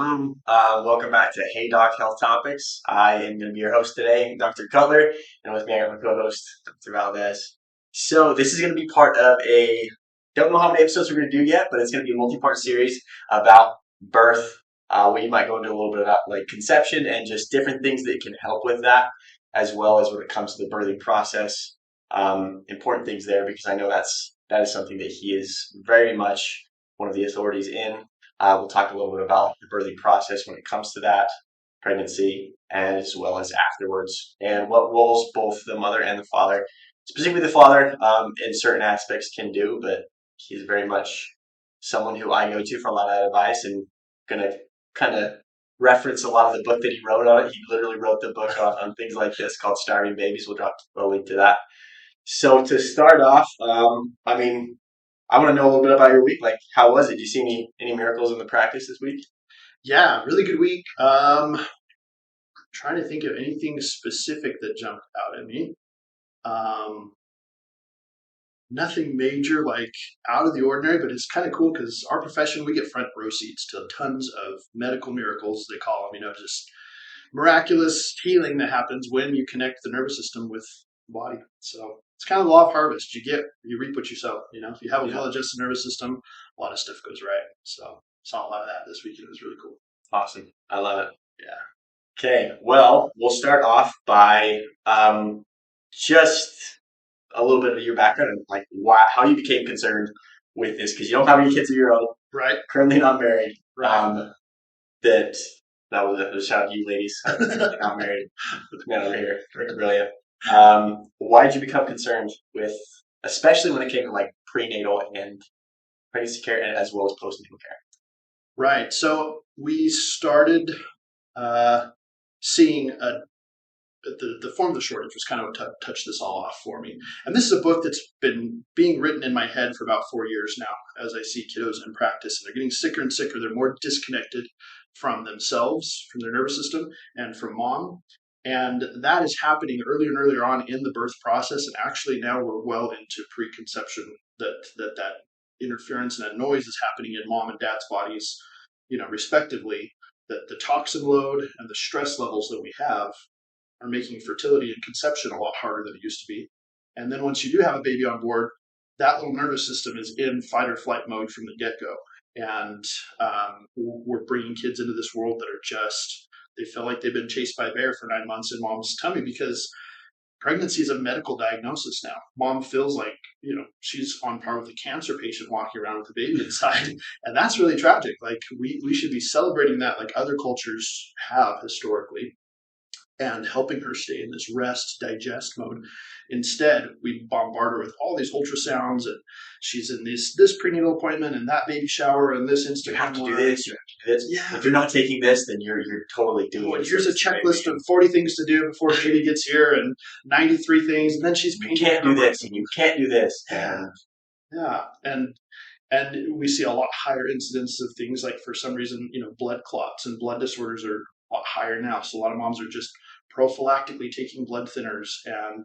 Hello. Welcome back to Hey Doc Health Topics. I am going to be your host today, Dr. Cutler, and with me I got my co-host, Dr. Valdez. So this is going to be part of don't know how many episodes we're going to do yet, but it's going to be a multi-part series about birth. We might go into a little bit about like conception and just different things that can help with that, as well as when it comes to the birthing process. Important things there because I know that is something that he is very much one of the authorities in. We'll talk a little bit about the birthing process when it comes to that, pregnancy, as well as afterwards, and what roles both the mother and the father, specifically the father, in certain aspects can do. But he's very much someone who I go to for a lot of advice and going to kind of reference a lot of the book that he wrote on it. He literally wrote the book on things like this called Starving Babies. We'll drop a link to that. So to start off, I want to know a little bit about your week. Like, how was it? Did you see any miracles in the practice this week? Yeah, really good week. Trying to think of anything specific that jumped out at me. Um, Nothing major, like out of the ordinary, but it's kind of cool because our profession, we get front row seats to tons of medical miracles, they call them, just miraculous healing that happens when you connect the nervous system with the body. So it's kind of the law of harvest. You reap what you sow. If you have a well-adjusted nervous system, a lot of stuff goes right. So saw a lot of that this weekend. It was really cool. Awesome. I love it. Yeah. Okay. Well, we'll start off by just a little bit of your background and like how you became concerned with this because you don't have any kids of your own. Right. Currently not married. Right. That was a shout out to you ladies. Not married. Man over here. Brilliant. Why did you become concerned with, especially when it came to like prenatal and pregnancy care as well as postnatal care? Right. So we started seeing the form of the shortage was kind of what touched this all off for me. And this is a book that's been being written in my head for about 4 years now as I see kiddos in practice. And they're getting sicker and sicker. They're more disconnected from themselves, from their nervous system, and from mom. And that is happening earlier and earlier on in the birth process. And actually now we're well into preconception that interference and that noise is happening in mom and dad's bodies, respectively, that the toxin load and the stress levels that we have are making fertility and conception a lot harder than it used to be. And then once you do have a baby on board, that little nervous system is in fight or flight mode from the get-go. And we're bringing kids into this world that are they feel like they've been chased by a bear for 9 months in mom's tummy because pregnancy is a medical diagnosis now. Mom feels like, she's on par with a cancer patient walking around with a baby inside. And that's really tragic. Like we should be celebrating that like other cultures have historically and helping her stay in this rest, digest mode. Instead, we bombard her with all these ultrasounds and she's in this prenatal appointment and that baby shower and this Instagram. You have to do this. You have to do this. Yeah. If you're not taking this, then you're totally doing it. Here's a checklist of 40 things to do before baby gets here and 93 things. And then she's painting. You can't do this and you can't do this. Yeah. And we see a lot higher incidence of things like for some reason, blood clots and blood disorders are a lot higher now. So a lot of moms are just prophylactically taking blood thinners and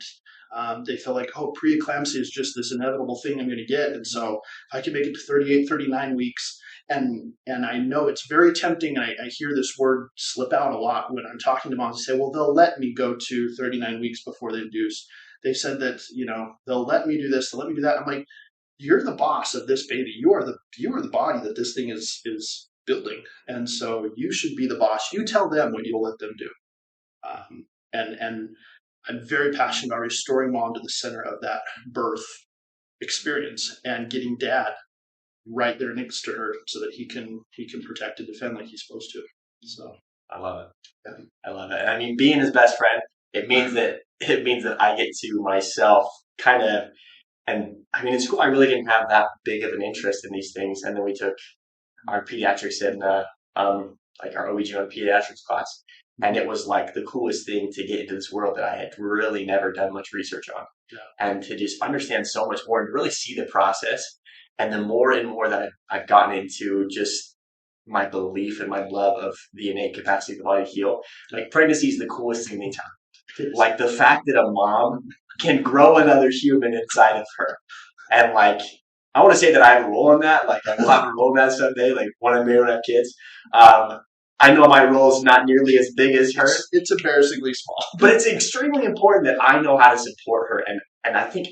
they feel like, preeclampsia is just this inevitable thing I'm going to get. And so if I can make it to 38, 39 weeks, and I know it's very tempting. And I hear this word slip out a lot when I'm talking to moms. They say, well, they'll let me go to 39 weeks before they induce. They said that, they'll let me do this, they'll let me do that. I'm like, you're the boss of this baby. You are the body that this thing is building. And so you should be the boss. You tell them what you'll let them do. And I'm very passionate about restoring mom to the center of that birth experience and getting dad right there next to her so that he can protect and defend like he's supposed to. So I love it. Yeah. I love it. And I mean, being his best friend, it means that I get to myself kind of, and I mean, in school, I really didn't have that big of an interest in these things. And then we took our pediatrics and like our OB/GYN pediatrics class. And it was like the coolest thing to get into this world that I had really never done much research on. Yeah. And to just understand so much more and really see the process. And the more and more that I've gotten into just my belief and my love of the innate capacity of the body to heal, like pregnancy is the coolest thing anytime. Like the fact that a mom can grow another human inside of her. And like, I want to say that I have a role in that. Like I will have a role in that someday, like when I'm married and have kids. I know my role is not nearly as big as her, It's embarrassingly small. but it's extremely important that I know how to support her. And I think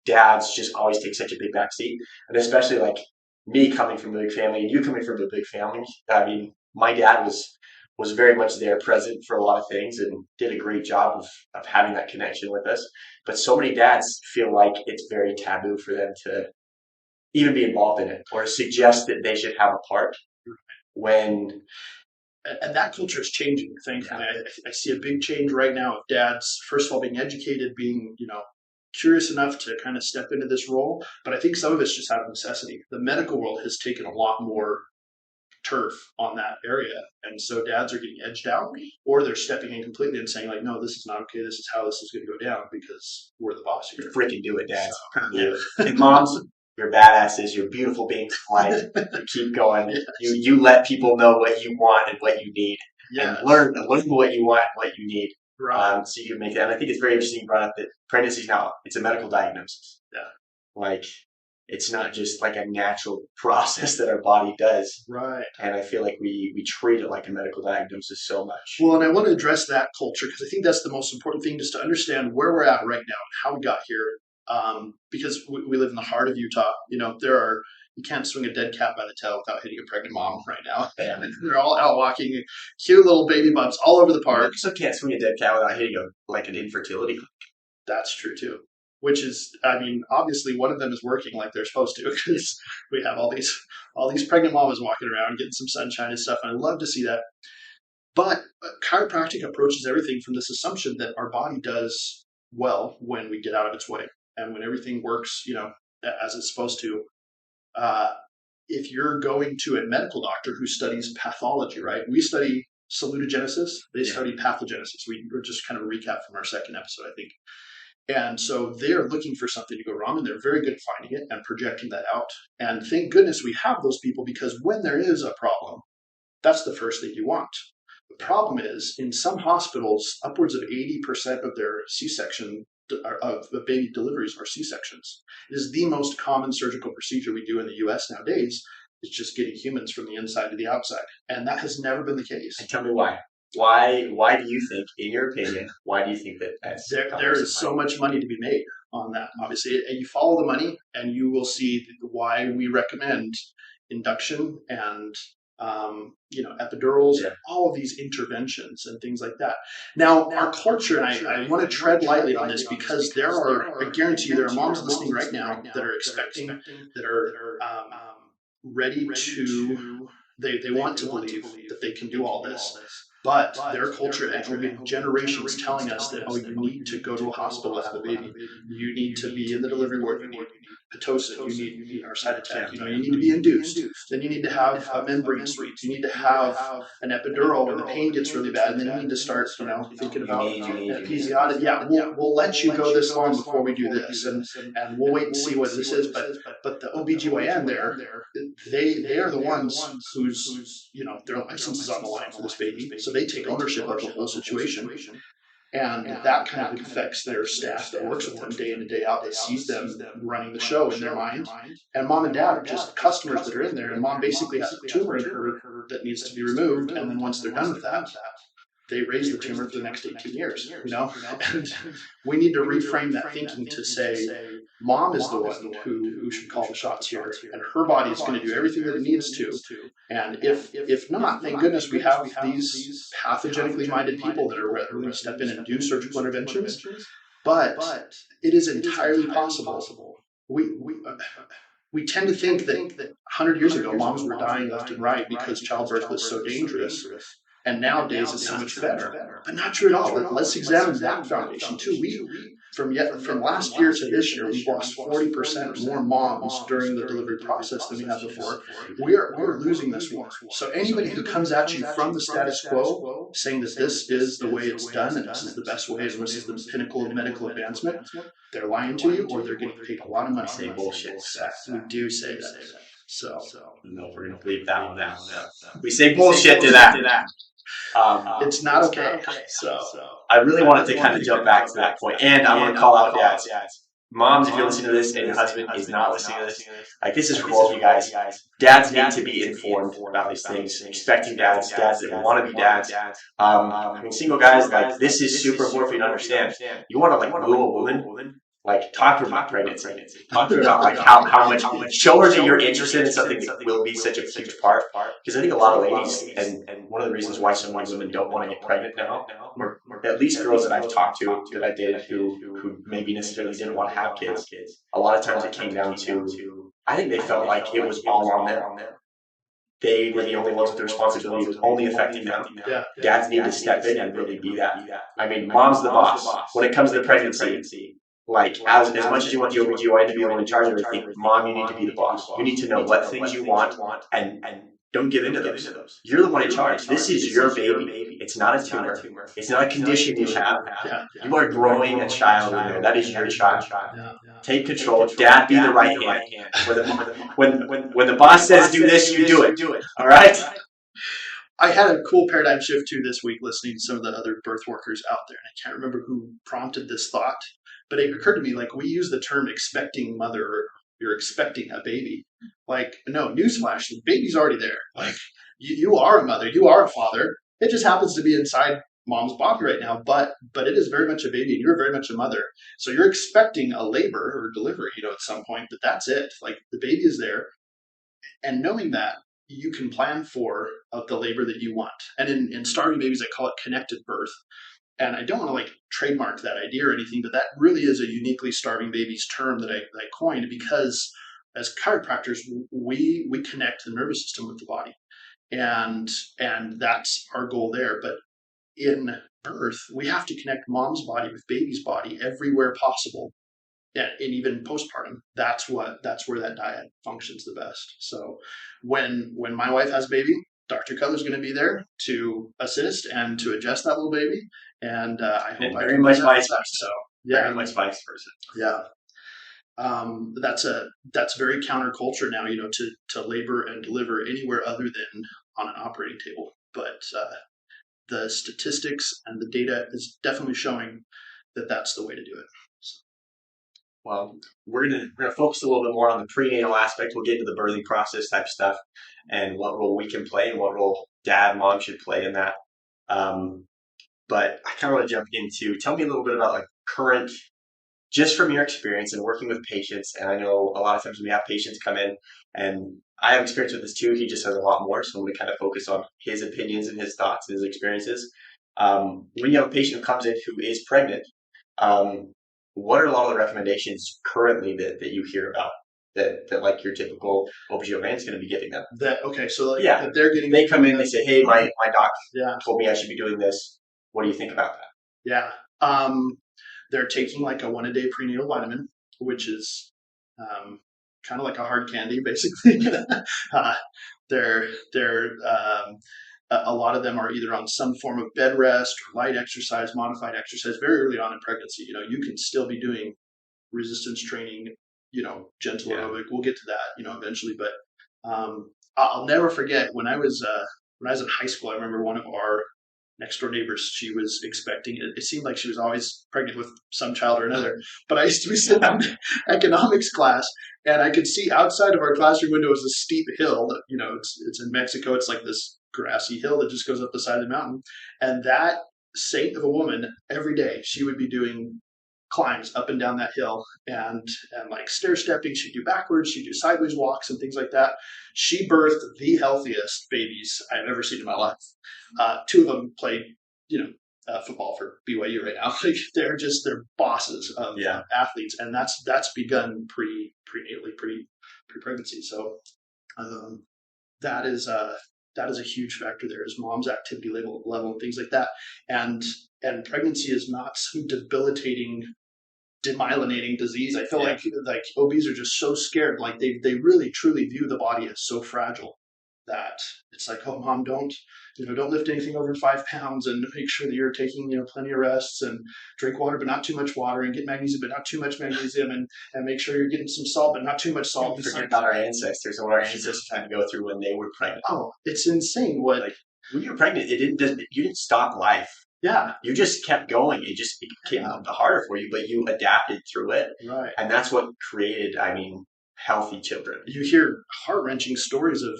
dads just always take such a big backseat, and especially like me coming from a big family and you coming from a big family. I mean, my dad was very much there, present for a lot of things, and did a great job of having that connection with us. But so many dads feel like it's very taboo for them to even be involved in it or suggest that they should have a part when And that culture is changing. Thankfully, I see a big change right now of dads. First of all, being educated, being curious enough to kind of step into this role. But I think some of it's just out of necessity. The medical world has taken a lot more turf on that area, and so dads are getting edged out, or they're stepping in completely and saying like, "No, this is not okay. This is how this is going to go down because we're the boss here." freaking do it, dads. So, and moms, you're badasses. You're beautiful beings of light. You keep going. Yes. You let people know what you want and what you need, Yes. and learn what you want and what you need. Right. So you can make that. And I think it's very interesting you brought up that pregnancy now it's a medical diagnosis. Yeah. Like it's not just like a natural process that our body does. Right. And I feel like we treat it like a medical diagnosis so much. Well, and I want to address that culture because I think that's the most important thing, just to understand where we're at right now and how we got here. Because we live in the heart of Utah. You can't swing a dead cat by the tail without hitting a pregnant mom right now. Yeah. And they're all out walking, cute little baby bumps all over the You park. also can't swing a dead cat without hitting like an infertility. That's true too. Which is, I mean, obviously one of them is working like they're supposed to because we have all these pregnant mamas walking around getting some sunshine and stuff, and I love to see that. But chiropractic approaches everything from this assumption that our body does well when we get out of its way and when everything works, as it's supposed to. If you're going to a medical doctor who studies pathology, right? We study salutogenesis, they study pathogenesis. We're just kind of a recap from our second episode, I think. And so they're looking for something to go wrong, and they're very good at finding it and projecting that out. And thank goodness we have those people, because when there is a problem, that's the first thing you want. The problem is, in some hospitals, upwards of 80% of their C-section of the baby deliveries are C-sections. It is the most common surgical procedure we do in the U.S. nowadays. It's just getting humans from the inside to the outside, and that has never been the case. And tell me why. Why do you think, in your opinion, why do you think that's there is so much money to be made on that? Obviously, and you follow the money, and you will see why we recommend induction and epidurals, all of these interventions and things like that. Now, our culture, and I want to tread lightly on this because I guarantee you, there are moms listening right now that are expecting, that are ready to, they want to believe that they can do all this. But their culture, and we've been generations telling us that, you need to go to a hospital to have a baby. You need to be in the delivery ward. You need Pitocin. You need our side attack. You need to be induced. Then you need to have a membrane sweep. You need to have an epidural when the pain gets really bad. And then you need to start, thinking about episiotomy. Yeah, we'll let you go this long before we do this. And we'll wait and see what this is. But the OBGYN they are the ones whose, their license is on the line for this baby. So they take ownership of the whole situation. And that kind of affects their staff that works with them day in and day out, that sees them running the show in their mind. And mom and dad are just customers that are in there. And mom basically has a tumor in her that needs to be removed. And then once they're done with that, they raise the tumor for the next 18 years, And we need to reframe that thinking to say, mom is the one who should call the shots here, and her body is going to do everything that it needs to. And if not, thank goodness we have these pathogenically minded people that are willing to step in and do surgical interventions. But it is entirely possible. We tend to think that 100 years ago, moms were dying left and right because childbirth was so dangerous. And nowadays it's so much better. But not true at all. Let's examine that foundation too. From last year to this year, we've lost 40% more moms during the delivery process than we have before. We're losing this war. So anybody who comes at you from the status quo, saying that this is the way it's done and this is the best way and this is the pinnacle of medical advancement, they're lying to you, or they're getting paid a lot of money. Say bullshit. We do say that. So no, we're gonna leave that one out. We say bullshit to that. It's not okay. So I really wanted to kind of jump back to that point, and I want to call out dads. Moms, if you're listening to this and your husband is not listening to this, like this is for both of you guys. Dads need to be informed about these things. Expecting dads that want to be dads. I mean, single guys, like this is super important for you to understand. You want to like woo a woman, like talk to her about pregnancy. Talk to her about like how much. Show her that you're interested in something that will be such a huge part. Because I think a lot of ladies, and one of the reasons why so many women don't want to get pregnant now, or at least girls that I've talked to, that I dated who maybe necessarily didn't want to have kids, a lot of times it came down to, I think they felt like it was all on them. They were the only ones with the responsibility. It was only affecting them. Yeah. Dads need to step in and really be that. I mean, mom's the boss. When it comes to pregnancy, like as much as you want the OBGYN to be able to charge everything, mom, you need to be the boss. You need to know what things you want and don't give into those. You're the one in charge. This is your baby. It's not a tumor. It's not a condition you have. You are growing a child in there. That is your child. Take control. Dad, be the right hand. When the boss says do this, you do it. All right? I had a cool paradigm shift too this week listening to some of the other birth workers out there. And I can't remember who prompted this thought, but it occurred to me, like, we use the term expecting mother, or you're expecting a baby. Like, no, newsflash, the baby's already there. Like, you are a mother, you are a father. It just happens to be inside mom's body right now, but it is very much a baby, and you're very much a mother. So you're expecting a labor or delivery, at some point, but that's it. Like, the baby is there. And knowing that, you can plan for the labor that you want. And in starving babies, I call it connected birth. And I don't want to like trademark that idea or anything, but that really is a uniquely starving babies term that I coined, because as chiropractors, we connect the nervous system with the body, and that's our goal there. But in birth, we have to connect mom's body with baby's body everywhere possible, and even postpartum. That's where that diet functions the best. So when my wife has a baby, Dr. Cutler's going to be there to assist and to adjust that little baby. And I hope I very much vice versa. So yeah, very much vice versa. Yeah, that's very counterculture now. To labor and deliver anywhere other than on an operating table. But the statistics and the data is definitely showing that that's the way to do it. So. Well, we're gonna focus a little bit more on the prenatal aspect. We'll get into the birthing process type stuff and what role we can play and what role dad, mom should play in that. But I kind of want to jump into, tell me a little bit about like current, just from your experience and working with patients. And I know a lot of times when we have patients come in, and I have experience with this too, he just has a lot more. So I'm going to kind of focus on his opinions and his thoughts and his experiences. When you have a patient who comes in who is pregnant, what are a lot of the recommendations currently that you hear about that like your typical OBGYN is going to be giving them? That that they're getting. They come in, they say, "Hey, my doc told me I should be doing this. What do you think about that?" Yeah, they're taking like a 1-a-day prenatal vitamin, which is kind of like a hard candy, basically. They're a lot of them are either on some form of bed rest or light exercise, modified exercise very early on in pregnancy. You can still be doing resistance training, gentle aerobic. We'll get to that, eventually. But I'll never forget when I was in high school. I remember one of our next door neighbors, she was expecting it. It seemed like she was always pregnant with some child or another. But I used to be sitting in economics class, and I could see outside of our classroom window was a steep hill. It's in Mexico. It's like this grassy hill that just goes up the side of the mountain. And that saint of a woman, every day she would be doing climbs up and down that hill and like stair stepping. She'd do backwards, she'd do sideways walks and things like that. She birthed the healthiest babies I've ever seen in my life. Two of them played, football for BYU right now. Like they're bosses of athletes, and that's begun prenatally, pre-pregnancy. So that is a huge factor there, is mom's activity level and things like that. And pregnancy is not some debilitating, demyelinating disease. I feel like OBs are just so scared. Like they really truly view the body as so fragile that it's like, oh, mom, don't lift anything over 5 pounds, and make sure that you're taking plenty of rests, and drink water but not too much water, and get magnesium but not too much magnesium, and make sure you're getting some salt but not too much salt. Forget about our ancestors and what our ancestors had to go through when they were pregnant. Oh, it's insane. What, like when you were pregnant, you didn't stop life. Yeah. You just kept going. It just became harder for you, but you adapted through it. Right. And that's what created, healthy children. You hear heart-wrenching stories of,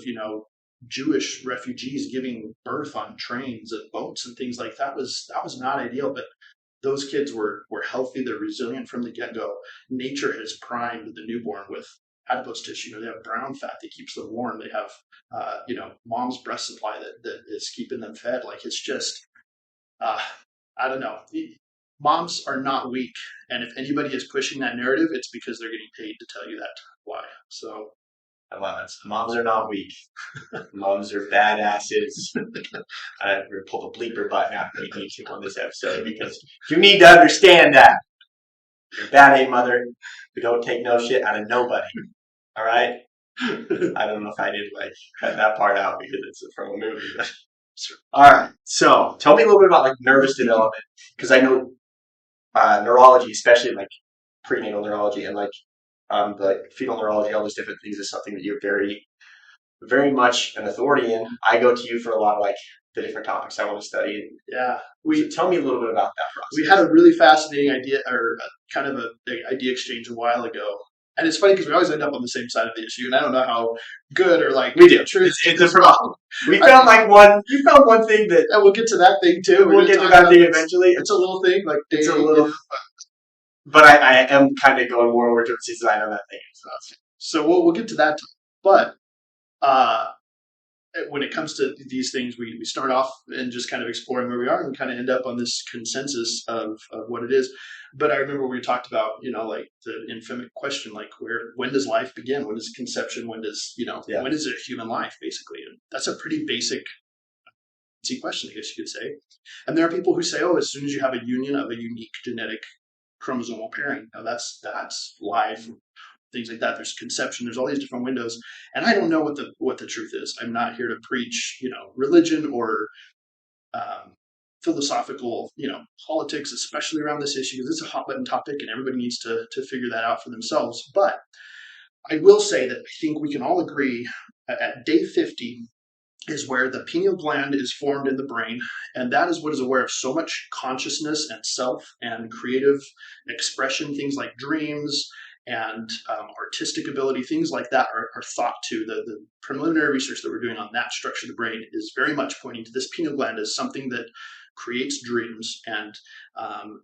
Jewish refugees giving birth on trains and boats and things like that. Was not ideal, but those kids were healthy. They're resilient from the get-go. Nature has primed the newborn with adipose tissue. They have brown fat that keeps them warm. They have, mom's breast supply that is keeping them fed. Like, it's just, I don't know. Moms are not weak, and if anybody is pushing that narrative, it's because they're getting paid to tell you that why. So I love it. Moms are not weak. Moms are badasses. I pull the bleeper button out if you need to on this episode, because you need to understand that. You're a bad A mother who don't take no shit out of nobody. All right? I don't know if I did cut that part out because it's from a movie. All right. So tell me a little bit about nervous development, because I know neurology, especially prenatal neurology and the fetal neurology, all those different things, is something that you're very, very much an authority in. I go to you for a lot of the different topics I want to study. Yeah. So tell me a little bit about that process. We had a really fascinating idea, or kind of an idea exchange a while ago. And it's funny because we always end up on the same side of the issue, and I don't know how good or we do. It's a problem. We found one. You found one thing that, and we'll get to that thing too. We'll get to that thing eventually. It's a little thing, it's a little. But I am kind of going more over to the design on that thing. So we'll get to that. But when it comes to these things, we start off and just kind of exploring where we are and kind of end up on this consensus of what it is. But I remember we talked about, the infamous question, when does life begin? When is conception? When does, when is it a human life, basically? And that's a pretty basic question, I guess you could say. And there are people who say, as soon as you have a union of a unique genetic chromosomal pairing, that's life. Things like that. There's conception. There's all these different windows, and I don't know what the truth is. I'm not here to preach, religion or philosophical, politics, especially around this issue, because it's a hot button topic, and everybody needs to figure that out for themselves. But I will say that I think we can all agree at day 50 is where the pineal gland is formed in the brain, and that is what is aware of so much consciousness and self and creative expression. Things like dreams and artistic ability, things like that are thought to. The preliminary research that we're doing on that structure of the brain is very much pointing to this pineal gland as something that creates dreams, and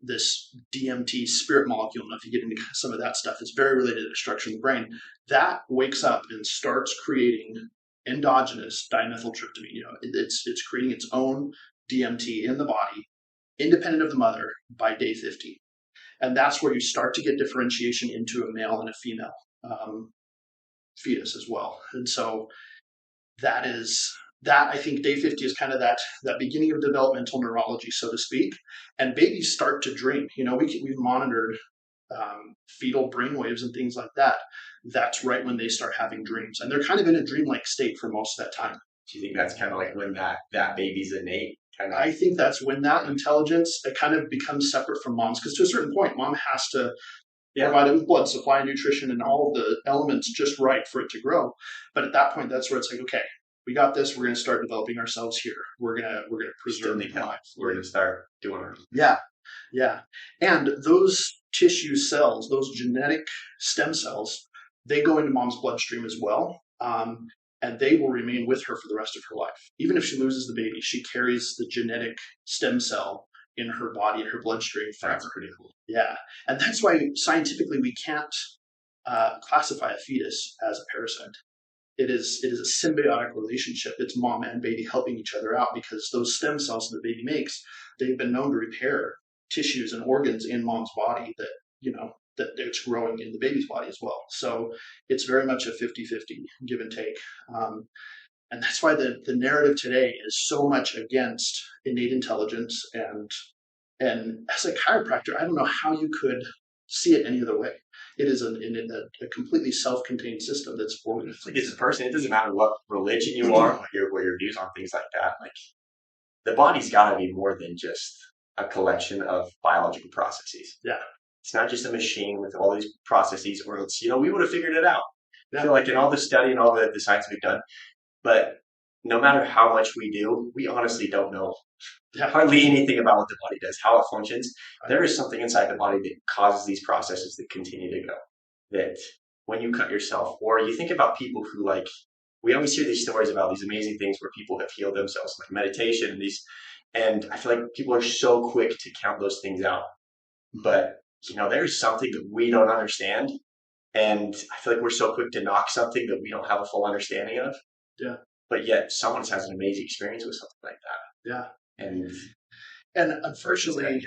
this DMT spirit molecule, and if you get into some of that stuff, is very related to the structure of the brain. That wakes up and starts creating endogenous dimethyltryptamine. It's creating its own DMT in the body, independent of the mother, by day 50. And that's where you start to get differentiation into a male and a female fetus as well. And so that I think day 50 is kind of that beginning of developmental neurology, so to speak. And babies start to dream. We've monitored fetal brainwaves and things like that. That's right when they start having dreams. And they're kind of in a dreamlike state for most of that time. Do you think that's kind of when that baby's innate? I think that's when that intelligence, it kind of becomes separate from mom's, because to a certain point, mom has to provide it with blood supply, nutrition, and all of the elements just right for it to grow. But at that point, that's where it's okay, we got this. We're going to start developing ourselves here. We're gonna preserve lives. We're going to start doing our yeah. And those tissue cells, those genetic stem cells, they go into mom's bloodstream as well. And they will remain with her for the rest of her life. Even if she loses the baby, she carries the genetic stem cell in her body, in her bloodstream forever. That's pretty cool. Yeah. And that's why scientifically we can't classify a fetus as a parasite. It is a symbiotic relationship. It's mom and baby helping each other out, because those stem cells that the baby makes, they've been known to repair tissues and organs in mom's body that it's growing in the baby's body as well. So it's very much a 50-50 give and take. And that's why the narrative today is so much against innate intelligence. And as a chiropractor, I don't know how you could see it any other way. It is a completely self-contained system that's formed. It's a person. It doesn't matter what religion you are, what your views on things like that. The body's got to be more than just a collection of biological processes. Yeah. It's not just a machine with all these processes, or else, we would have figured it out. I feel like in all the study and all the science we've done, but no matter how much we do, we honestly don't know Yeah. hardly anything about what the body does, how it functions. Right. There is something inside the body that causes these processes to continue to go. That when you cut yourself, or you think about people who like, we always hear these stories about these amazing things where people have healed themselves, like meditation and these, and I feel like people are so quick to count those things out. But there's something that we don't understand, and I feel like we're so quick to knock something that we don't have a full understanding of. Yeah. But yet, someone has an amazing experience with something like that. Yeah. And unfortunately,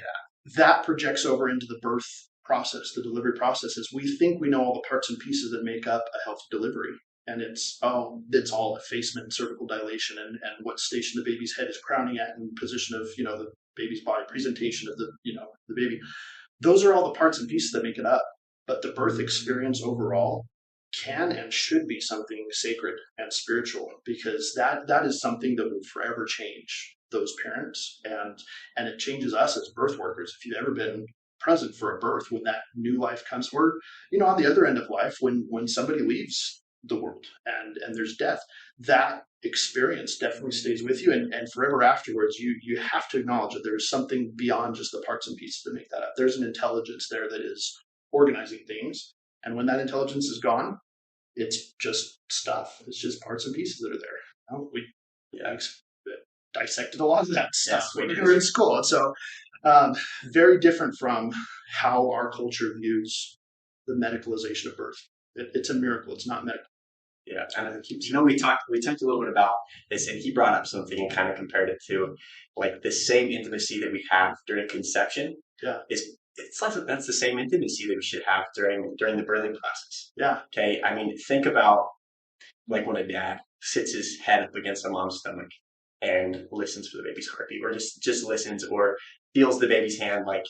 that projects over into the birth process, the delivery processes. We think we know all the parts and pieces that make up a healthy delivery. And it's all effacement, cervical dilation, and what station the baby's head is crowning at, and position of the baby's body, presentation of the baby. Those are all the parts and pieces that make it up. But the birth experience overall can and should be something sacred and spiritual, because that is something that will forever change those parents, and it changes us as birth workers. If you've ever been present for a birth, when that new life comes, we're on the other end of life, when somebody leaves the world and there's death, that experience definitely stays with you, and forever afterwards. You have to acknowledge that there's something beyond just the parts and pieces that make that up. There's an intelligence there that is organizing things, and when that intelligence is gone, it's just stuff. It's just parts and pieces that are there. We dissected a lot of that stuff when we were in school. And so very different from how our culture views the medicalization of birth. It's a miracle. It's not medical. Yeah, and we talked a little bit about this, and he brought up something and kind of compared it to like the same intimacy that we have during conception. Yeah, it's like that's the same intimacy that we should have during the birthing process. Yeah. Okay, I mean, think about like when a dad sits his head up against a mom's stomach and listens for the baby's heartbeat, or just listens, or feels the baby's hand. Like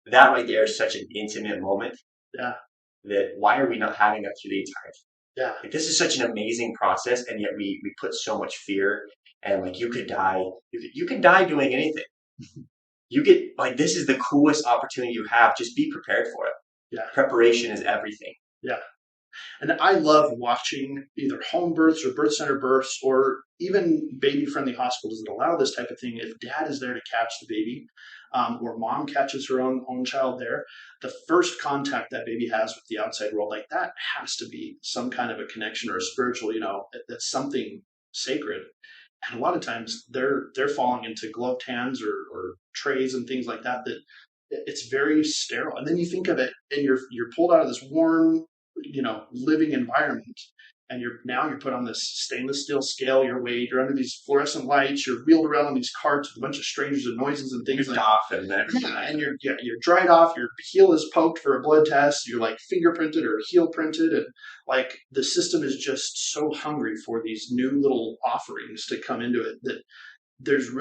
that right there is such an intimate moment. Yeah. That why are we not having that through the entire thing? Yeah. Like, this is such an amazing process, and yet we put so much fear, and like you could die. You can die doing anything. You get like this is the coolest opportunity you have. Just be prepared for it. Yeah. Preparation is everything. Yeah. And I love watching either home births or birth center births, or even baby-friendly hospitals that allow this type of thing. If dad is there to catch the baby, or mom catches her own child there, the first contact that baby has with the outside world, like that has to be some kind of a connection or a spiritual, that's something sacred. And a lot of times they're falling into gloved hands or trays and things like that. That it's very sterile. And then you think of it, and you're pulled out of this warm, living environment, and you're put on this stainless steel scale. You're weighed. You're under these fluorescent lights. You're wheeled around on these carts with a bunch of strangers and noises and things. You're off and everything. Yeah, and you're dried off. Your heel is poked for a blood test. You're like fingerprinted or heel printed, and like the system is just so hungry for these new little offerings to come into it that there's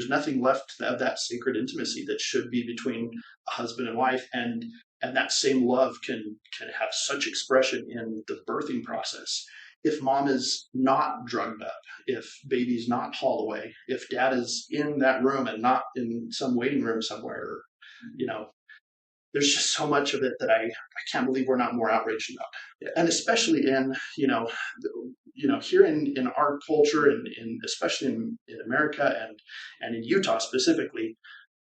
nothing left of that sacred intimacy that should be between a husband and wife, and that same love can have such expression in the birthing process. If mom is not drugged up, if baby's not hauled away, if dad is in that room and not in some waiting room somewhere, there's just so much of it that I can't believe we're not more outraged about. Yeah. And especially in, here in our culture, and especially in America and in Utah specifically,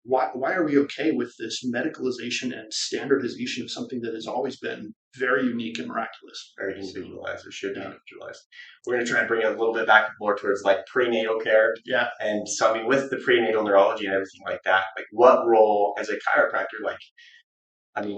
why are we okay with this medicalization and standardization of something that has always been very unique and miraculous? Very individualized. It should be individualized. We're going to try and bring it a little bit back more towards like prenatal care. Yeah. And so, I mean, with the prenatal neurology and everything like that, like what role as a chiropractor,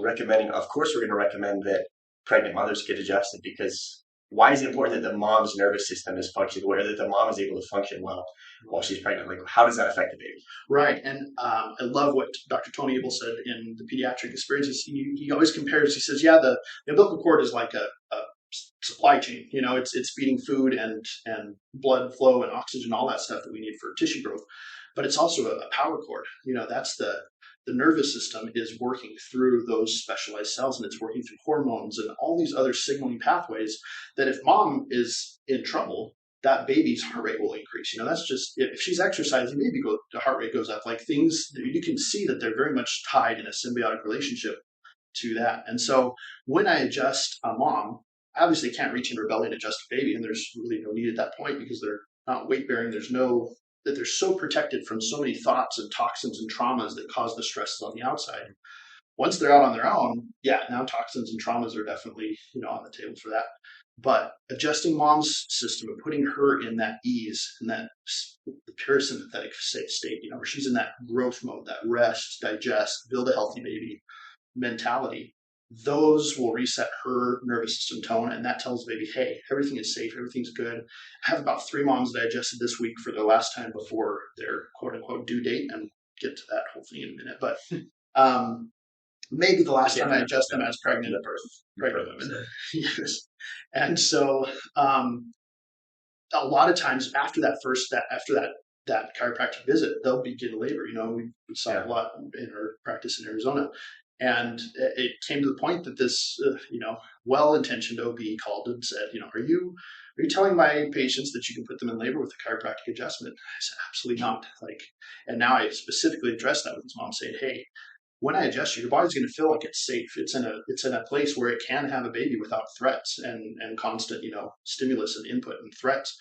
recommending, of course, we're going to recommend that pregnant mothers get adjusted, because why is it important that the mom's nervous system is functioning, where that the mom is able to function well while she's pregnant? Like, how does that affect the baby? Right. And I love what Dr. Tony Abel said in the pediatric experiences. He always compares, he says, the umbilical cord is like a supply chain. It's feeding food and blood flow and oxygen, all that stuff that we need for tissue growth. But it's also a power cord. That's the nervous system is working through those specialized cells, and it's working through hormones and all these other signaling pathways that if mom is in trouble, that baby's heart rate will increase. That's just, if she's exercising, the heart rate goes up. Like things, you can see that they're very much tied in a symbiotic relationship to that. And so when I adjust a mom, I obviously can't reach in her belly and adjust a baby, and there's really no need at that point because not weight bearing. That they're so protected from so many thoughts and toxins and traumas that cause the stresses on the outside. Once they're out on their own, yeah, now toxins and traumas are definitely, on the table for that. But adjusting mom's system and putting her in that ease and that the parasympathetic state, where she's in that growth mode, that rest, digest, build a healthy baby mentality, those will reset her nervous system tone. And that tells the baby, hey, everything is safe, everything's good. I have about 3 moms that I adjusted this week for the last time before their quote unquote due date, and get to that whole thing in a minute. But maybe the last time I adjusted them as pregnant women. Yes. And so a lot of times after that chiropractic visit, they'll begin labor. We saw a lot in our practice in Arizona. And it came to the point that this, well-intentioned OB called and said, are you telling my patients that you can put them in labor with a chiropractic adjustment? I said, absolutely not. And now I specifically addressed that with his mom, saying, hey, when I adjust you, your body's going to feel like it's safe. It's in a place where it can have a baby without threats and constant, stimulus and input and threats.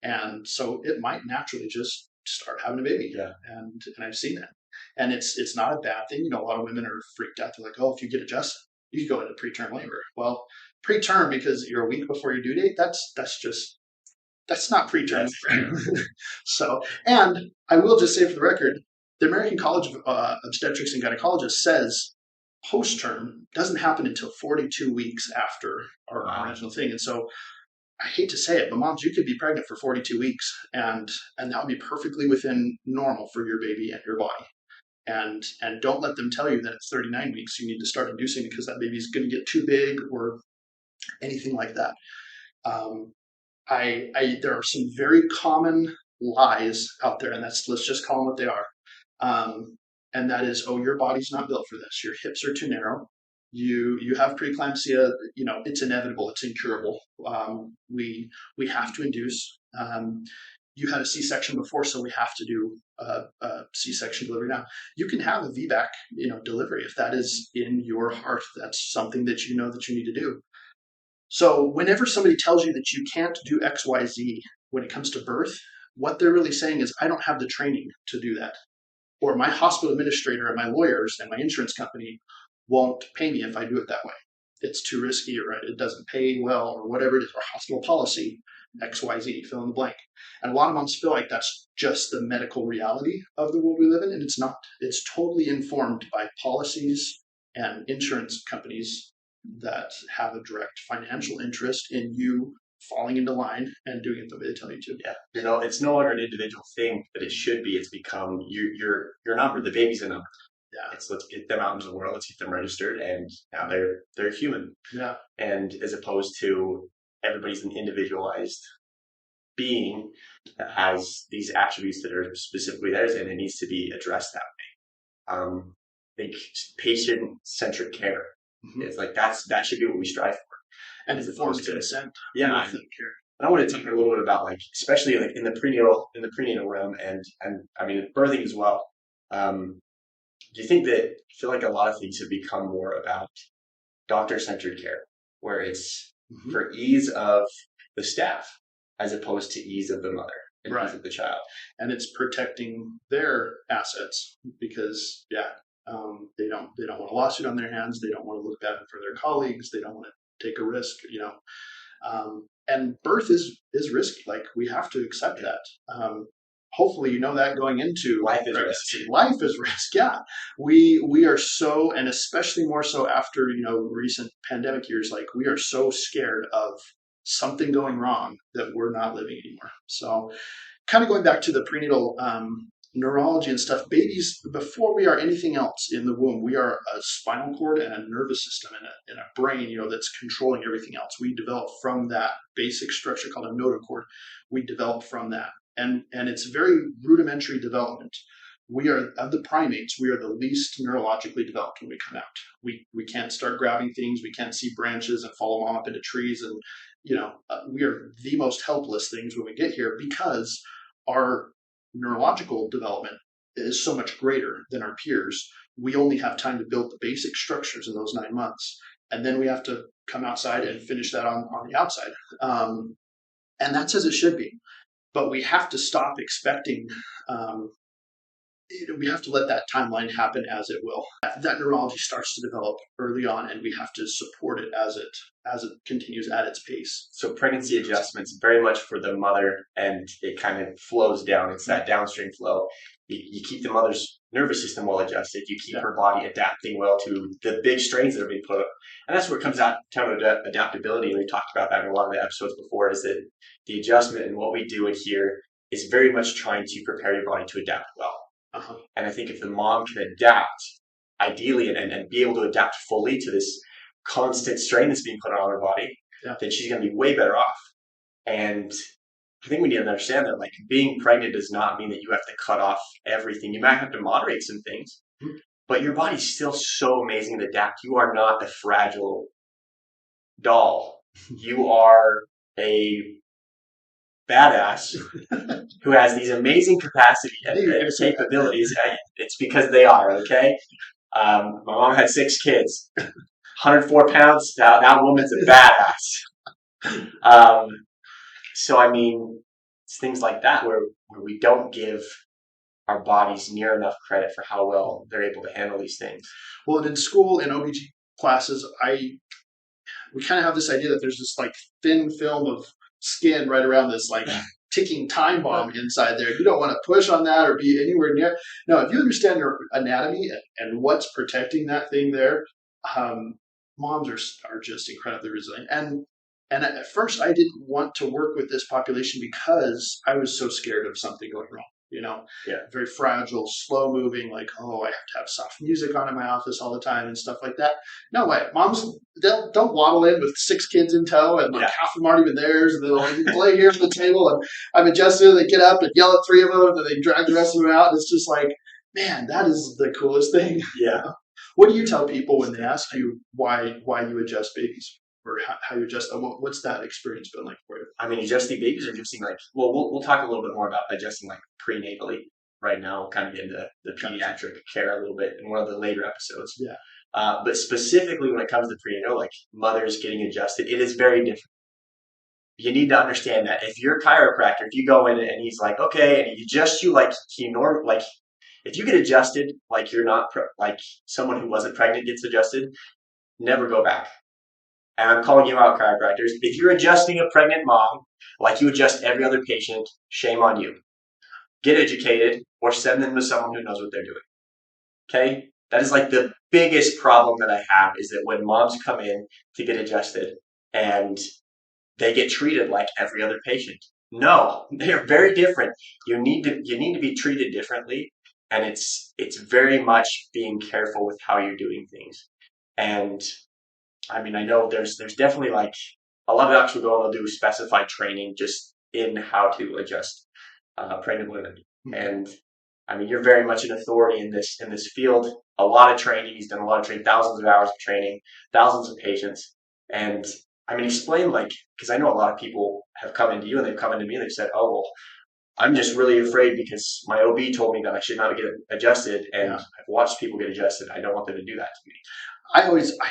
And so it might naturally just start having a baby. Yeah. And I've seen that. And it's not a bad thing. A lot of women are freaked out. They're like, oh, if you get adjusted, you can go into preterm labor. Well, preterm because you're a week before your due date, that's not preterm. So, and I will just say for the record, the American College of Obstetrics and Gynecologists says post-term doesn't happen until 42 weeks after our original thing. And so I hate to say it, but moms, you could be pregnant for 42 weeks and that would be perfectly within normal for your baby and your body. And don't let them tell you that at 39 weeks you need to start inducing because that baby's going to get too big or anything like that. There are some very common lies out there, and let's just call them what they are. And that is, oh, your body's not built for this. Your hips are too narrow. You have preeclampsia. It's inevitable. It's incurable. We have to induce. You had a C-section before, so we have to do a C-section delivery now. You can have a VBAC, delivery if that is in your heart. That's something that you know that you need to do. So whenever somebody tells you that you can't do X, Y, Z when it comes to birth, what they're really saying is, I don't have the training to do that. Or my hospital administrator and my lawyers and my insurance company won't pay me if I do it that way. It's too risky, or it doesn't pay well, or whatever it is, or hospital policy, X, Y, Z, fill in the blank. And a lot of moms feel like that's just the medical reality of the world we live in, and it's not. It's totally informed by policies and insurance companies that have a direct financial interest in you falling into line and doing it the way they tell you to. Yeah. It's no longer an individual thing that it should be. It's become your number. The baby's a number. Yeah. Let's get them out into the world. Let's get them registered, and now they're human. Yeah. And as opposed to everybody's an individualized being that has these attributes that are specifically theirs, and it needs to be addressed that way. I think patient-centric care. Mm-hmm. It's like that should be what we strive for. And as opposed to consent. Yeah. I want to talk a little bit about especially in the prenatal realm and I mean birthing as well. Do you think that I feel like a lot of things have become more about doctor-centered care, where it's for ease of the staff as opposed to ease of the mother and ease of the child, and it's protecting their assets because they don't want a lawsuit on their hands. They don't want to look bad for their colleagues. They don't want to take a risk, and birth is risky. We have to accept that. Hopefully, that going into life is risk. Life is risk. Yeah, we are so, and especially more so after recent pandemic years. We are so scared of something going wrong that we're not living anymore. So, kind of going back to the prenatal neurology and stuff, babies, before we are anything else in the womb, we are a spinal cord and a nervous system and a brain, that's controlling everything else. We develop from that basic structure called a notochord. We develop from that. And it's very rudimentary development. We are, of the primates, we are the least neurologically developed when we come out. We can't start grabbing things. We can't see branches and follow them up into trees. And, we are the most helpless things when we get here because our neurological development is so much greater than our peers. We only have time to build the basic structures in those 9 months. And then we have to come outside and finish that on the outside. And that's as it should be. but we have to stop expecting. We have to let that timeline happen as it will. That neurology starts to develop early on, and we have to support it as it continues at its pace. So pregnancy adjustments very much for the mother, and it kind of flows down. It's that downstream flow. You keep the mother's nervous system well adjusted. You keep her body adapting well to the big strains that are being put up. And that's where it comes out down to adaptability. And we talked about that in a lot of the episodes before, is that the adjustment and what we do in here is very much trying to prepare your body to adapt well. And I think if the mom can adapt, ideally, and be able to adapt fully to this constant strain that's being put on her body, then she's going to be way better off. And I think we need to understand that, like, being pregnant does not mean that you have to cut off everything. You might have to moderate some things, but your body's still so amazing to adapt. You are not a fragile doll. You are a badass who has these amazing capacity and capabilities. It's because they are, okay? My mom had 6 kids, 104 pounds. That woman's a badass. So, I mean, it's things like that where we don't give our bodies near enough credit for how well they're able to handle these things. Well, and in school, in OBG classes, we kind of have this idea that there's this like thin film of skin right around this like ticking time bomb inside there. You don't want to push on that or be anywhere near. No, if you understand your anatomy and what's protecting that thing there, moms are just incredibly resilient. And at first, I didn't want to work with this population because I was so scared of something going wrong. Very fragile, slow moving, like, oh, I have to have soft music on in my office all the time and stuff like that. No way. Moms, don't waddle in with 6 kids in tow and like half of them aren't even theirs. And they'll like, play here at the table and I'm adjusted. They get up and yell at 3 of them and then they drag the rest of them out. And it's just like, man, that is the coolest thing. Yeah. What do you tell people when they ask you why you adjust babies? Or how you adjust them? What's that experience been like for you? I mean, adjusting babies or adjusting we'll talk a little bit more about adjusting like prenatally right now. We'll kind of get into the pediatric care a little bit in one of the later episodes. Yeah. But specifically when it comes to prenatal, like mothers getting adjusted, it is very different. You need to understand that if you're a chiropractor, if you go in and he's like, okay, and he adjusts you like if you get adjusted like you're not like someone who wasn't pregnant gets adjusted, never go back. And I'm calling you out, chiropractors. If you're adjusting a pregnant mom like you adjust every other patient, shame on you. Get educated or send them to someone who knows what they're doing. Okay? That is like the biggest problem that I have, is that when moms come in to get adjusted and they get treated like every other patient. No, they're very different. You need to be treated differently, and it's very much being careful with how you're doing things. And I mean, I know there's definitely like a lot of doctors will go and they'll do specified training just in how to adjust pregnant women. And I mean, you're very much an authority in this field. A lot of training. He's done a lot of training, thousands of hours of training, thousands of patients. And I mean, explain, like, because I know a lot of people have come into you and they've come into me and they've said, oh, well, I'm just really afraid because my OB told me that I should not get adjusted, and I've watched people get adjusted. I don't want them to do that to me. I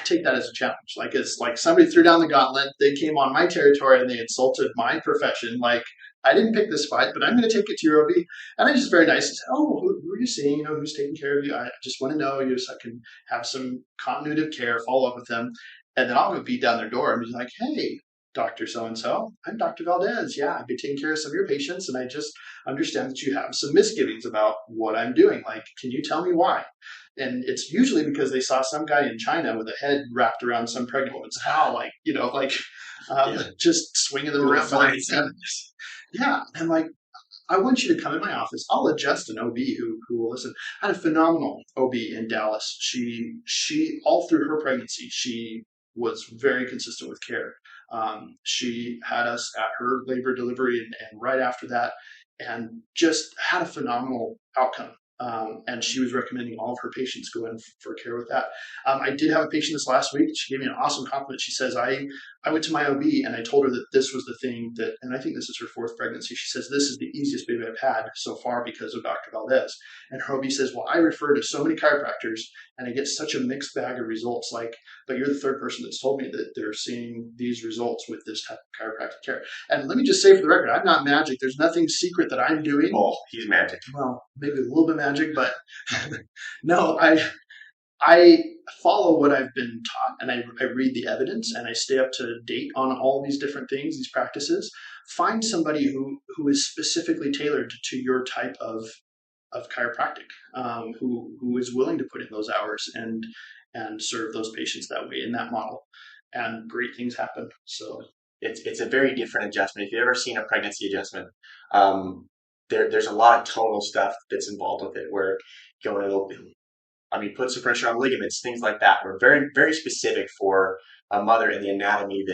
take that as a challenge. Like, it's like somebody threw down the gauntlet. They came on my territory and they insulted my profession. Like, I didn't pick this fight, but I'm going to take it to your OB. And I just very nice and said, oh, who are you seeing? Who's taking care of you? I just want to know you so I can have some continuity of care, follow up with them. And then I'll go beat down their door and be like, hey, Dr. So-and-so, I'm Dr. Valdez. Yeah, I've been taking care of some of your patients, and I just understand that you have some misgivings about what I'm doing. Like, can you tell me why? And it's usually because they saw some guy in China with a head wrapped around some pregnant woman's how, just swinging them around. Yeah, and like, I want you to come in my office. I'll adjust an OB who will listen. I had a phenomenal OB in Dallas. She all through her pregnancy, she was very consistent with care. She had us at her labor delivery and right after that, and just had a phenomenal outcome. And she was recommending all of her patients go in for care with that. I did have a patient this last week. She gave me an awesome compliment. She says, I went to my OB and I told her that this was the thing that, and I think this is her 4th pregnancy. She says, this is the easiest baby I've had so far because of Dr. Valdez. And her OB says, well, I refer to so many chiropractors and I get such a mixed bag of results. Like, but you're the third person that's told me that they're seeing these results with this type of chiropractic care. And let me just say for the record, I'm not magic. There's nothing secret that I'm doing. Oh, he's magic. Well, maybe a little bit magic, but no, I follow what I've been taught, and I read the evidence, and I stay up to date on all these different things, these practices. Find somebody who is specifically tailored to your type of chiropractic, who is willing to put in those hours and serve those patients that way in that model, and great things happen. So it's a very different adjustment. If you've ever seen a pregnancy adjustment, there's a lot of tonal stuff that's involved with it, where put some pressure on ligaments, things like that. We're very, very specific for a mother and the anatomy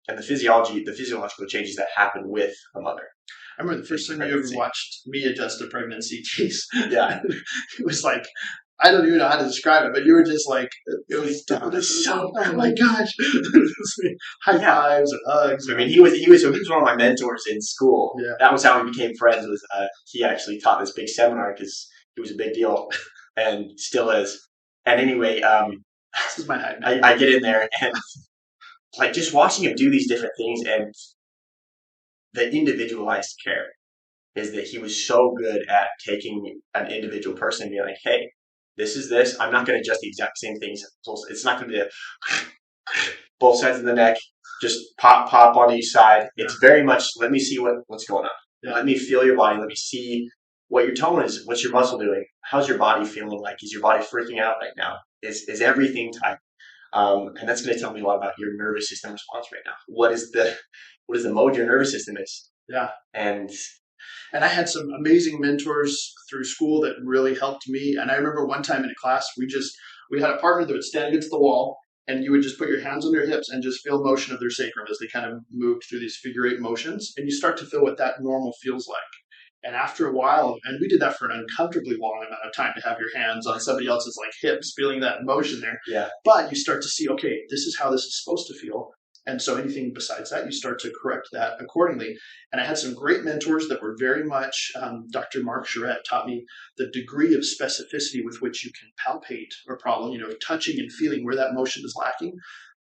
and the physiological changes that happen with a mother. I remember the first time you ever watched me adjust a pregnancy case. Yeah. It was like, I don't even know how to describe it, but you were just like, it was so oh my gosh. High fives and hugs. I mean, he was one of my mentors in school. Yeah. That was how we became friends. He actually taught this big seminar because he was a big deal and still is. And anyway, this is my hype. I get in there and like just watching him do these different things, and the individualized care is that he was so good at taking an individual person and being like, hey, this is this. I'm not going to adjust the exact same things. It's not going to be both sides of the neck, just pop on each side. It's very much, let me see what's going on. Yeah. Let me feel your body. Let me see what your tone is. What's your muscle doing? How's your body feeling like? Is your body freaking out right now? Is everything tight? And that's going to tell me a lot about your nervous system response right now. What is the mode your nervous system is? Yeah. And I had some amazing mentors through school that really helped me. And I remember one time in a class, we had a partner that would stand against the wall, and you would just put your hands on their hips and just feel motion of their sacrum as they kind of moved through these figure eight motions. And you start to feel what that normal feels like. And after a while, and we did that for an uncomfortably long amount of time, to have your hands on somebody else's like hips, feeling that motion there. Yeah. But you start to see, okay, this is how this is supposed to feel. And so anything besides that, you start to correct that accordingly. And I had some great mentors that were very much, Dr. Mark Charette taught me the degree of specificity with which you can palpate a problem, touching and feeling where that motion is lacking.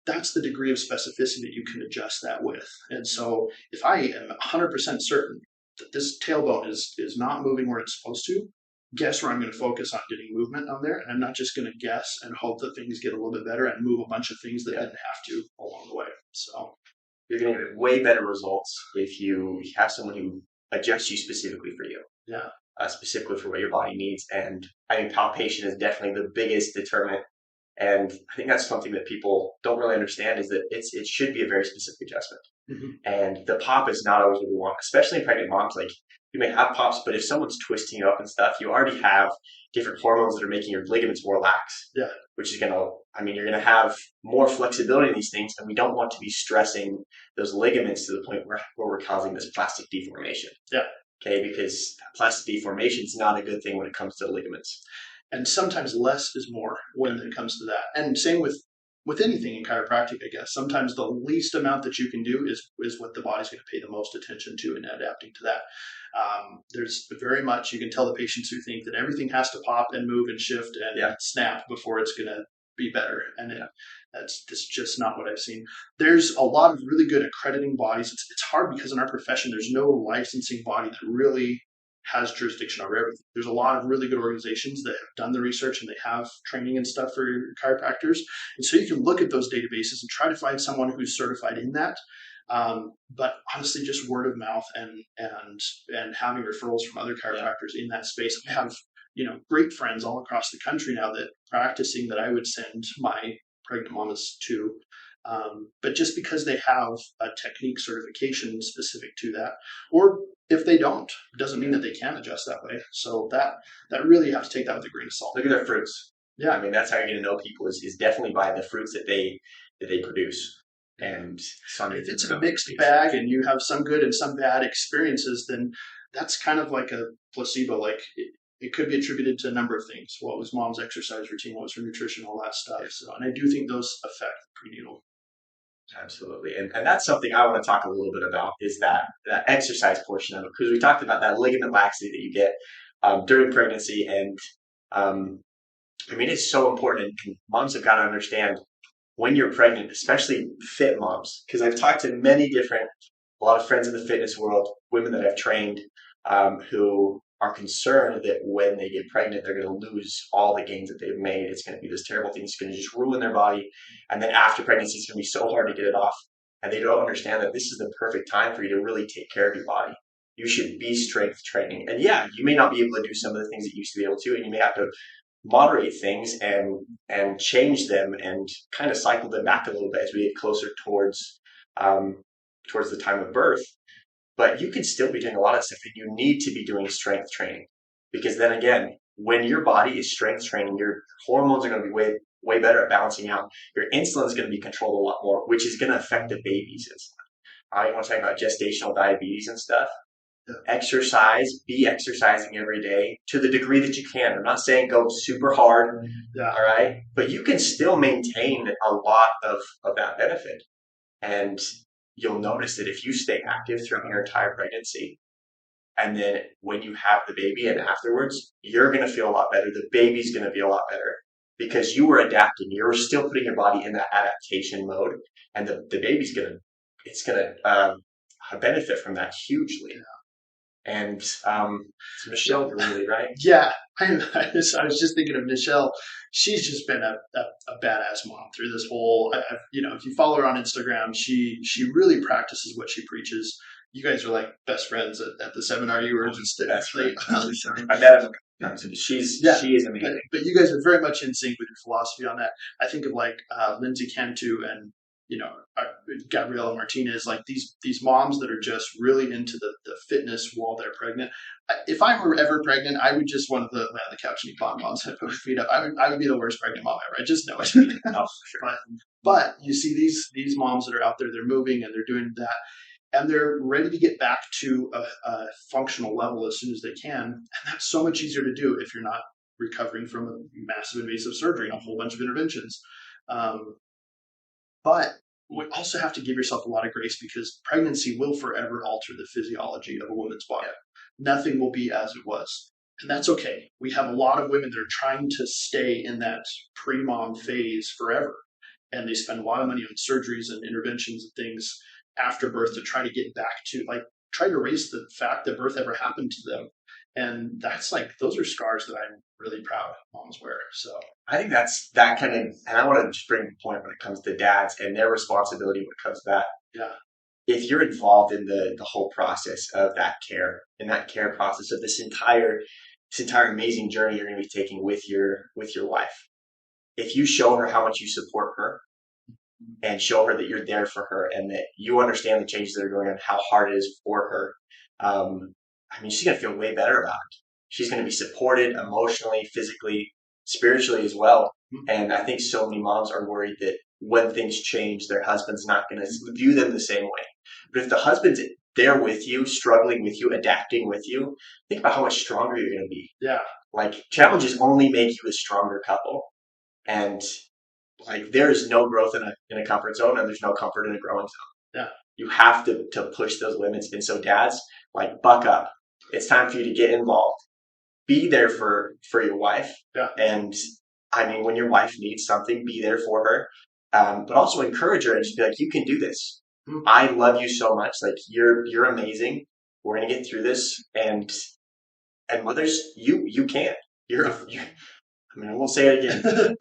That's the degree of specificity that you can adjust that with. And so if I am 100% certain that this tailbone is not moving where it's supposed to, guess where I'm going to focus on getting movement on there. And I'm not just going to guess and hope that things get a little bit better and move a bunch of things that didn't have to along the way. So you're going to get way better results if you have someone who adjusts you specifically for you. Yeah. Specifically for what your body needs. And I think palpation is definitely the biggest determinant. And I think that's something that people don't really understand, is that it should be a very specific adjustment. Mm-hmm. And the pop is not always what we want, especially in pregnant moms. Like, you may have pops, but if someone's twisting you up and stuff, you already have different hormones that are making your ligaments more lax. Yeah. Which is you're going to have more flexibility in these things, and we don't want to be stressing those ligaments to the point where we're causing this plastic deformation. Yeah. Okay, because plastic deformation is not a good thing when it comes to ligaments. And sometimes less is more when it comes to that. And same with anything in chiropractic, I guess. Sometimes the least amount that you can do is what the body's going to pay the most attention to in adapting to that. There's very much, you can tell the patients who think that everything has to pop and move and shift and snap before it's going to be better. And that's just not what I've seen. There's a lot of really good accrediting bodies. It's hard because in our profession, there's no licensing body that really has jurisdiction over everything. There's a lot of really good organizations that have done the research and they have training and stuff for chiropractors. And so you can look at those databases and try to find someone who's certified in that. But honestly, just word of mouth and having referrals from other chiropractors in that space. I have, great friends all across the country now that practicing that I would send my pregnant mamas to. But just because they have a technique certification specific to that, or if they don't, it doesn't mean that they can't adjust that way. So that really, you have to take that with a grain of salt. Look at their fruits. Yeah. That's how you're going to know people is definitely by the fruits that they produce. And if it's a mixed bag and you have some good and some bad experiences, then that's kind of like a placebo. Like it could be attributed to a number of things. What was mom's exercise routine? What was her nutrition? All that stuff. So, and I do think those affect prenatal. Absolutely. And that's something I want to talk a little bit about, is that exercise portion of it. Because we talked about that ligament laxity that you get during pregnancy. And it's so important. And moms have got to understand when you're pregnant, especially fit moms, because I've talked to a lot of friends in the fitness world, women that I've trained, who are concerned that when they get pregnant, they're going to lose all the gains that they've made. It's going to be this terrible thing. It's going to just ruin their body. And then after pregnancy, it's going to be so hard to get it off. And they don't understand that this is the perfect time for you to really take care of your body. You should be strength training. And yeah, you may not be able to do some of the things that you used to be able to, and you may have to moderate things and change them and kind of cycle them back a little bit as we get closer towards the time of birth. But you can still be doing a lot of stuff, and you need to be doing strength training, because then again, when your body is strength training, your hormones are going to be way better at balancing out. Your insulin is going to be controlled a lot more, which is going to affect the baby's insulin. You want to talk about gestational diabetes and stuff? Exercise, be exercising every day to the degree that you can. I'm not saying go super hard, all right? But you can still maintain a lot of that benefit. And you'll notice that if you stay active throughout your entire pregnancy, and then when you have the baby and afterwards, you're going to feel a lot better. The baby's going to be a lot better because you were adapting. You're still putting your body in that adaptation mode, and the baby's going to benefit from that hugely. And Michelle really, right? Yeah, I was just thinking of Michelle. She's just been a badass mom through this whole. If you follow her on Instagram, she really practices what she preaches. You guys are like best friends at the seminar. You were just actually. I met her. She is amazing. But you guys are very much in sync with your philosophy on that. I think of like Lindsay Cantu and Gabriela Martinez, like these moms that are just really into the fitness while they're pregnant. If I were ever pregnant, I would just want to lay on the couch and eat bonbons and put my feet up. I would be the worst pregnant mom ever. I just know it. Oh, sure. But you see these moms that are out there, they're moving and they're doing that, and they're ready to get back to a functional level as soon as they can. And that's so much easier to do if you're not recovering from a massive invasive surgery and a whole bunch of interventions. But we also have to give yourself a lot of grace, because pregnancy will forever alter the physiology of a woman's body. Nothing will be as it was. And that's okay. We have a lot of women that are trying to stay in that pre-mom phase forever. And they spend a lot of money on surgeries and interventions and things after birth to try to get back to, try to erase the fact that birth ever happened to them. And that's those are scars that I'm really proud moms wear. So I think that's that kind of, and I want to just bring a point when it comes to dads and their responsibility when it comes to that. Yeah. If you're involved in the whole process of that care, in that care process of this entire amazing journey you're going to be taking with your wife, if you show her how much you support her and show her that you're there for her and that you understand the changes that are going on, how hard it is for her, she's going to feel way better about it. She's going to be supported emotionally, physically, spiritually as well. And I think so many moms are worried that when things change, their husband's not going to view them the same way. But if the husband's there with you, struggling with you, adapting with you, think about how much stronger you're going to be. Yeah. Challenges only make you a stronger couple. And there is no growth in a comfort zone, and there's no comfort in a growing zone. Yeah. You have to push those limits. And so dads, buck up. It's time for you to get involved. Be there for your wife. Yeah. And when your wife needs something, be there for her. But also encourage her and just be like, you can do this. Mm-hmm. I love you so much. You're amazing. We're going to get through this. And mothers, you can. I won't say it again.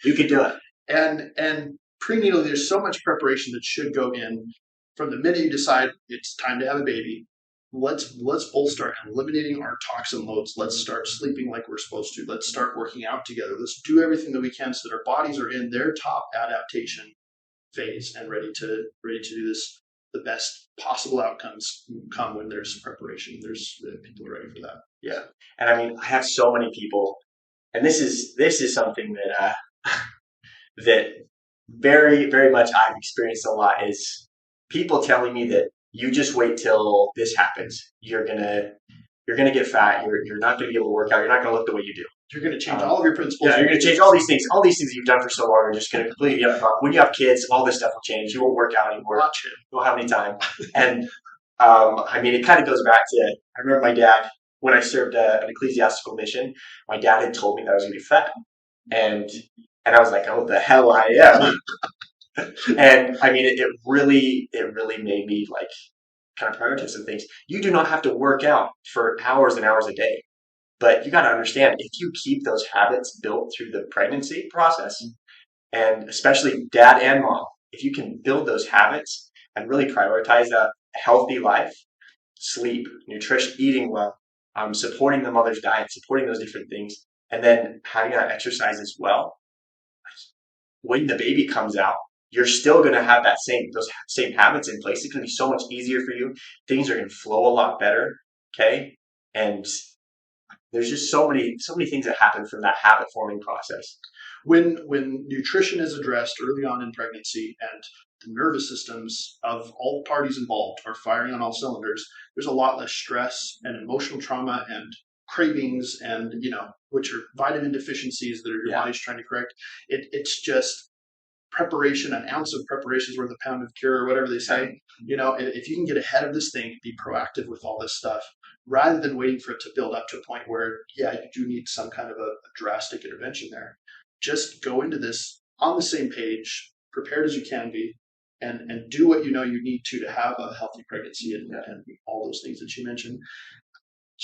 You can do it. And prenatally, there's so much preparation that should go in from the minute you decide it's time to have a baby. Let's both start eliminating our toxin loads. Let's start sleeping like we're supposed to. Let's start working out together. Let's do everything that we can so that our bodies are in their top adaptation phase and ready to do this. The best possible outcomes come when there's preparation. There's people are ready for that. Yeah, and I have so many people, and this is something that that very, very much I've experienced a lot, is people telling me that you just wait till this happens. You're gonna get fat. You're not gonna be able to work out. You're not gonna look the way you do. You're gonna change all of your principles. Yeah, you're gonna change all these things. All these things you've done for so long are just gonna completely get wrong. When you have kids, all this stuff will change. You won't work out anymore. Watch it. You won't have any time. And it kind of goes back to, I remember my dad, when I served an ecclesiastical mission, my dad had told me that I was going to be fat, and I was like, oh, the hell I am. And I mean, it really made me like kind of prioritize some things. You do not have to work out for hours and hours a day, but you got to understand if you keep those habits built through the pregnancy process, and especially dad and mom, if you can build those habits and really prioritize a healthy life, sleep, nutrition, eating well, supporting the mother's diet, supporting those different things, and then having that exercise as well. When the baby comes out, you're still going to have those same habits in place. It's going to be so much easier for you. Things are going to flow a lot better. Okay, and there's just so many things that happen from that habit forming process. When nutrition is addressed early on in pregnancy and the nervous systems of all parties involved are firing on all cylinders, there's a lot less stress and emotional trauma and cravings and, which are vitamin deficiencies that your body's trying to correct. It's just preparation. An ounce of preparation is worth a pound of cure, or whatever they say. If you can get ahead of this thing, be proactive with all this stuff rather than waiting for it to build up to a point where, you do need some kind of a drastic intervention there. Just go into this on the same page, prepared as you can be, and do what you need to have a healthy pregnancy and all those things that you mentioned.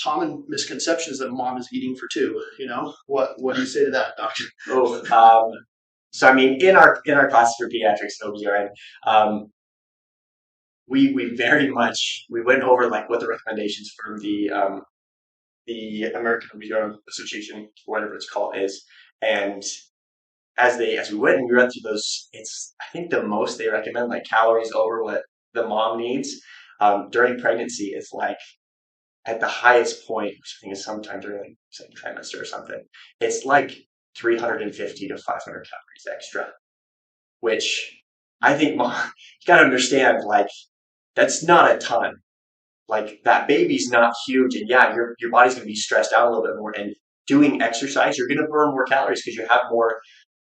Common misconception is that mom is eating for two. What do you say to that, doctor? So I mean, in our classes for pediatrics and OBGYN, we very much we went over like what the recommendations from the American OBGYN Association, whatever it's called, is, and as we went and we read through those, it's I think the most they recommend like calories over what the mom needs during pregnancy is like at the highest point, which I think is sometime during like second trimester or something. It's like 350 to 500 calories extra, which I think you got to understand, like, that's not a ton. Like, that baby's not huge, and yeah, your body's going to be stressed out a little bit more. And doing exercise, you're going to burn more calories because you have more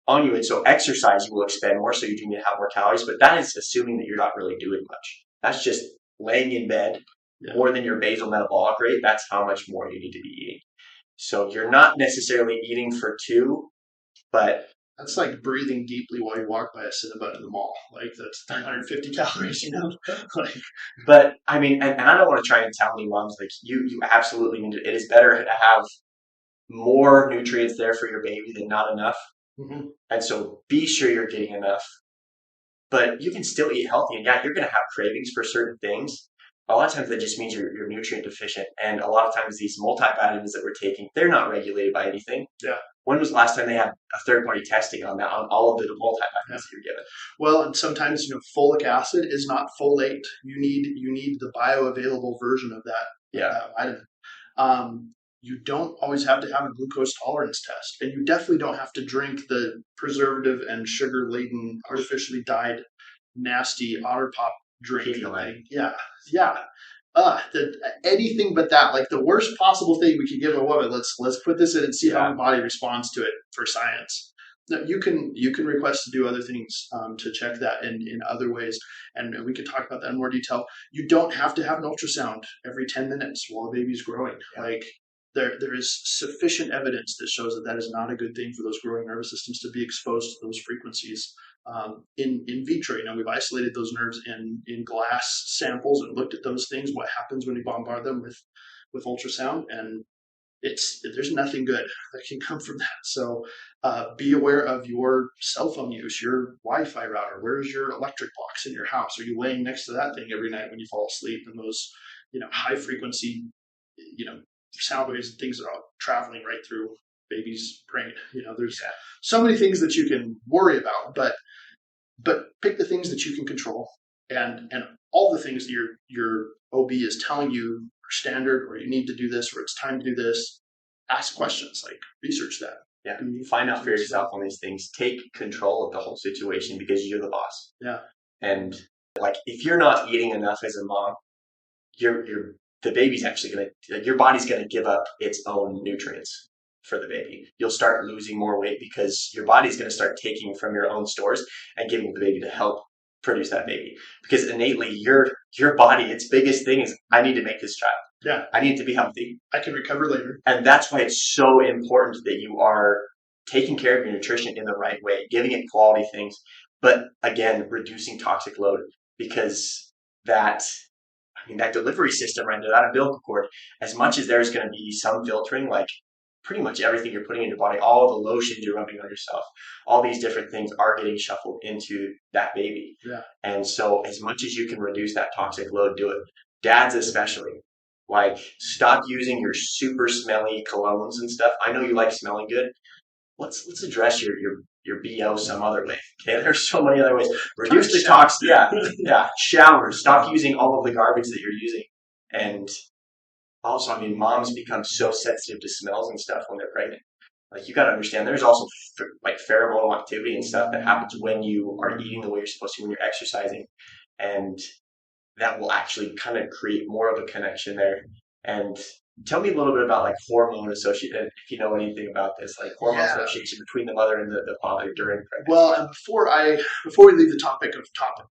on you. And so, exercise, you will expend more, so you do need to have more calories. But that is assuming that you're not really doing much. That's just laying in bed more than your basal metabolic rate. That's how much more you need to be eating. So you're not necessarily eating for two, but that's like breathing deeply while you walk by a Cinnabon in the mall. Like that's 350 calories, like, but I mean, and I don't want to try and tell any moms like you absolutely need to. It is better to have more nutrients there for your baby than not enough. Mm-hmm. And so be sure you're getting enough. But you can still eat healthy, and yeah, you're going to have cravings for certain things. A lot of times that just means you're nutrient deficient. And a lot of times these multivitamins that we're taking, they're not regulated by anything. Yeah. When was the last time they had a third-party testing on that, on all of the multivitamins that you're given? Well, and sometimes, folic acid is not folate. You need the bioavailable version of that vitamin. You don't always have to have a glucose tolerance test. And you definitely don't have to drink the preservative and sugar-laden, artificially dyed, nasty Otter Pop drink. Anything but that. Like the worst possible thing we could give a woman. Let's put this in and see how her body responds to it for science. No, you can request to do other things to check that in other ways, and we could talk about that in more detail. You don't have to have an ultrasound every 10 minutes while the baby's growing. Yeah. Like there is sufficient evidence that shows that is not a good thing for those growing nervous systems to be exposed to those frequencies. In vitro, we've isolated those nerves in glass samples and looked at those things, what happens when we bombard them with ultrasound, and there's nothing good that can come from that. So be aware of your cell phone use, your Wi-Fi router. Where's your electric box in your house? Are you laying next to that thing every night when you fall asleep? And those, high frequency, sound waves and things that are traveling right through baby's brain. There's so many things that you can worry about, but pick the things that you can control, and all the things that your OB is telling you are standard, or you need to do this, or it's time to do this. Ask questions, like research that. Yeah, find out for yourself on these things. Take control of the whole situation because you're the boss. Yeah, and like if you're not eating enough as a mom, the baby's actually your body's gonna give up its own nutrients for the baby. You'll start losing more weight because your body's going to start taking from your own stores and giving the baby to help produce that baby. Because innately, your body, its biggest thing is, I need to make this child. Yeah. I need it to be healthy. I can recover later. And that's why it's so important that you are taking care of your nutrition in the right way, giving it quality things, but again, reducing toxic load because that, I mean, that delivery system right there, that umbilical cord, as much as there's going to be some filtering, like pretty much everything you're putting in your body, all the lotions you're rubbing on yourself, all these different things are getting shuffled into that baby. Yeah. And so as much as you can reduce that toxic load, do it. Dads especially. Like, stop using your super smelly colognes and stuff. I know you like smelling good. Let's address your BO some other way. Okay, there's so many other ways. Reduce the tox. Yeah, yeah. Shower. Stop using all of the garbage that you're using. And also, I mean, moms become so sensitive to smells and stuff when they're pregnant. Like, you got to understand, there's also like pheromonal activity and stuff that happens when you are eating the way you're supposed to, when you're exercising, and that will actually kind of create more of a connection there. And tell me a little bit about like hormone association, if you know anything about this, like hormone association between the mother and the father during pregnancy. Well, and before we leave the topic of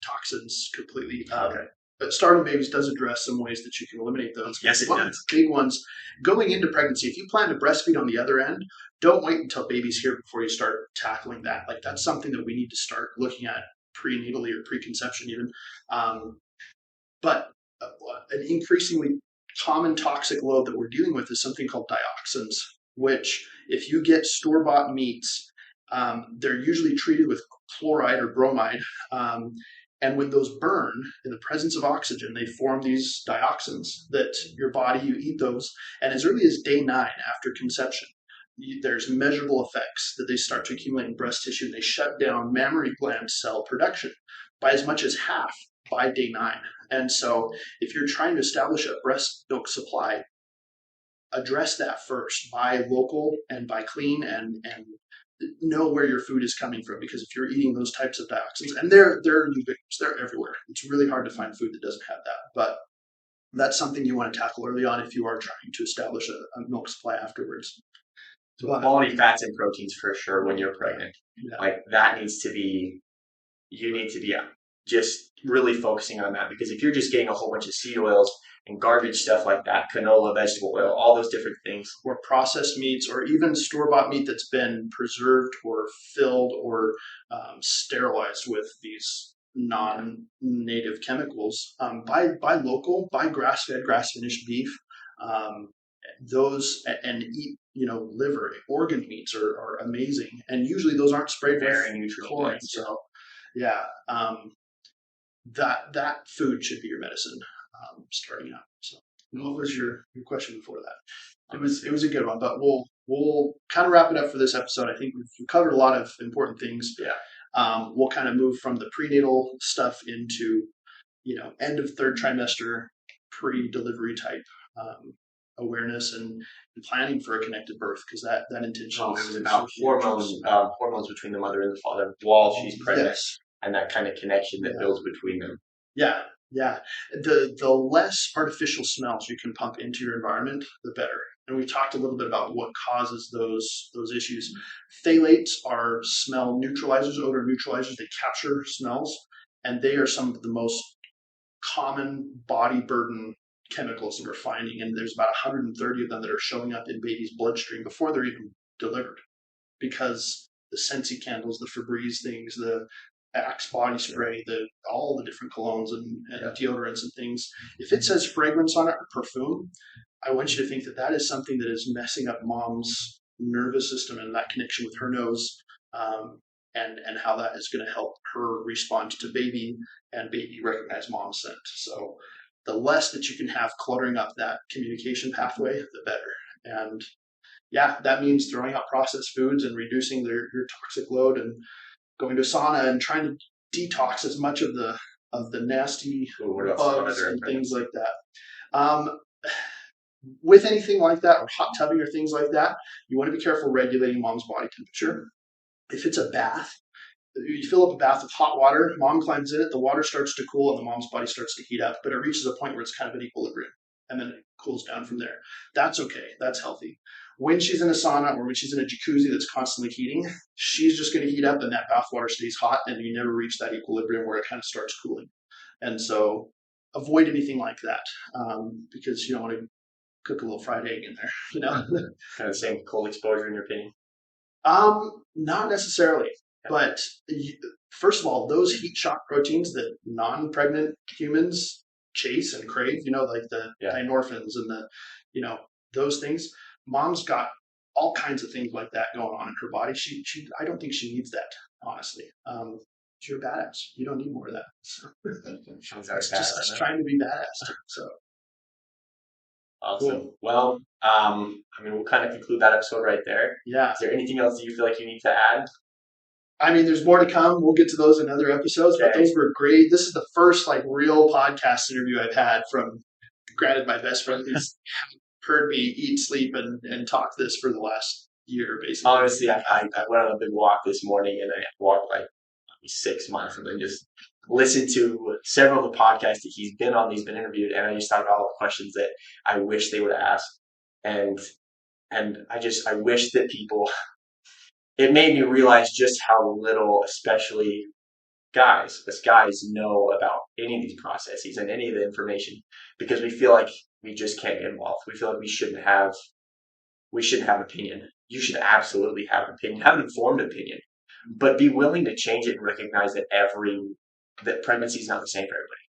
toxins completely, Okay. but starting babies does address some ways that you can eliminate those. Yes, it One of does. the big ones going into pregnancy. If you plan to breastfeed on the other end, don't wait until baby's here before you start tackling that. Like that's something that we need to start looking at prenatally or preconception even. But an increasingly common toxic load that we're dealing with is something called dioxins, which if you get store-bought meats, they're usually treated with chloride or bromide. And when those burn in the presence of oxygen, they form these dioxins that your body, you eat those. And as early as day 9 after conception, there's measurable effects that they start to accumulate in breast tissue and they shut down mammary gland cell production by as much as half by day 9. And so if you're trying to establish a breast milk supply, address that first. Buy local and buy clean and know where your food is coming from, because if you're eating those types of dioxins, and they're ubiquitous, they're everywhere. It's really hard to find food that doesn't have that. But that's something you want to tackle early on if you are trying to establish a milk supply afterwards. So quality fats and proteins for sure when you're pregnant. Yeah. Like that needs to be, you need to be just really focusing on that, because if you're just getting a whole bunch of seed oils and garbage stuff like that, canola, vegetable oil, all those different things, or processed meats, or even store-bought meat that's been preserved or filled or sterilized with these non-native chemicals, buy local, buy grass-fed, grass-finished beef. Those and eat, liver, organ meats are amazing, and usually those aren't sprayed with chlorine. So, yeah, that food should be your medicine starting out. So, what was your question before that? It was a good one, but we'll kind of wrap it up for this episode. I think we've covered a lot of important things. Yeah. We'll kind of move from the prenatal stuff into end of third trimester, pre-delivery type awareness and planning for a connected birth, because that intention is about hormones between the mother and the father while she's pregnant. Yes. And that kind of connection that builds between them. Yeah. The less artificial smells you can pump into your environment, the better. And we talked a little bit about what causes those issues. Phthalates are smell neutralizers, odor neutralizers. They capture smells, and they are some of the most common body burden chemicals that we're finding. And there's about 130 of them that are showing up in babies' bloodstream before they're even delivered, because the Scentsy candles, the Febreze things, the Axe body spray, all the different colognes and deodorants and things. If it says fragrance on it or perfume, I want you to think that is something that is messing up mom's nervous system and that connection with her nose, and how that is going to help her respond to baby and baby recognize mom's scent. So the less that you can have cluttering up that communication pathway, the better. And yeah, that means throwing out processed foods and reducing your toxic load, and going to a sauna and trying to detox as much of the nasty bugs and things like that. With anything like that, or hot tubbing or things like that, you want to be careful regulating mom's body temperature. If it's a bath, you fill up a bath with hot water, mom climbs in it, the water starts to cool and the mom's body starts to heat up, but it reaches a point where it's kind of an equilibrium, and then it cools down from there. That's okay. That's healthy. When she's in a sauna or when she's in a jacuzzi that's constantly heating, she's just going to heat up and that bath water stays hot, and you never reach that equilibrium where it kind of starts cooling. And so avoid anything like that because you don't want to cook a little fried egg in there, Kind of the same cold exposure in your opinion? Not necessarily, but first of all, those heat shock proteins that non-pregnant humans chase and crave, like the dynorphins and those things. Mom's got all kinds of things like that going on in her body. She I don't think she needs that, honestly. You're a badass. You don't need more of that. So, it's just us trying to be badass. So. Awesome. Cool. Well, we'll kind of conclude that episode right there. Yeah. Is there anything else that you feel like you need to add? There's more to come. We'll get to those in other episodes, but those were great. This is the first real podcast interview I've had from, granted, my best friend who's heard me eat, sleep, and talk this for the last year, basically. Honestly, I went on a big walk this morning, and I walked 6 months, and then just listened to several of the podcasts that he's been on, he's been interviewed, and I just thought about all the questions that I wish they would ask. And I wish that people, it made me realize just how little, especially guys, know about any of these processes and any of the information, because we feel like we just can't get involved. We feel like we shouldn't have opinion. You should absolutely have an opinion, have an informed opinion, but be willing to change it and recognize that that pregnancy is not the same for everybody.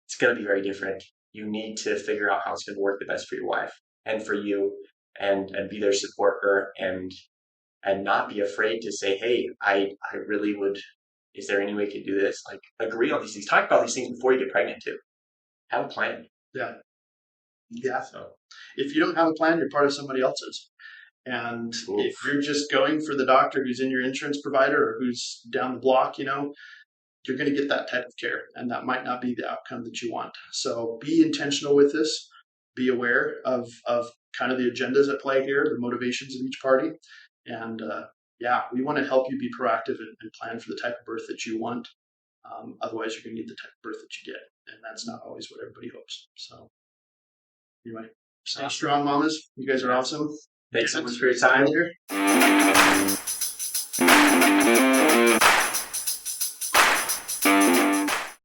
It's going to be very different. You need to figure out how it's going to work the best for your wife and for you, and be there to support her, and not be afraid to say, hey, I really would, is there any way we could do this? Agree on these things. Talk about these things before you get pregnant too. Have a plan. Yeah. Yeah. So if you don't have a plan, you're part of somebody else's. And if you're just going for the doctor who's in your insurance provider or who's down the block, you're going to get that type of care, and that might not be the outcome that you want. So be intentional with this. Be aware of kind of the agendas at play here, the motivations of each party. And we want to help you be proactive and plan for the type of birth that you want. Otherwise, you're going to get the type of birth that you get, and that's not always what everybody hopes. So anyway, stay strong, mamas. You guys are awesome. Thanks so much for your time.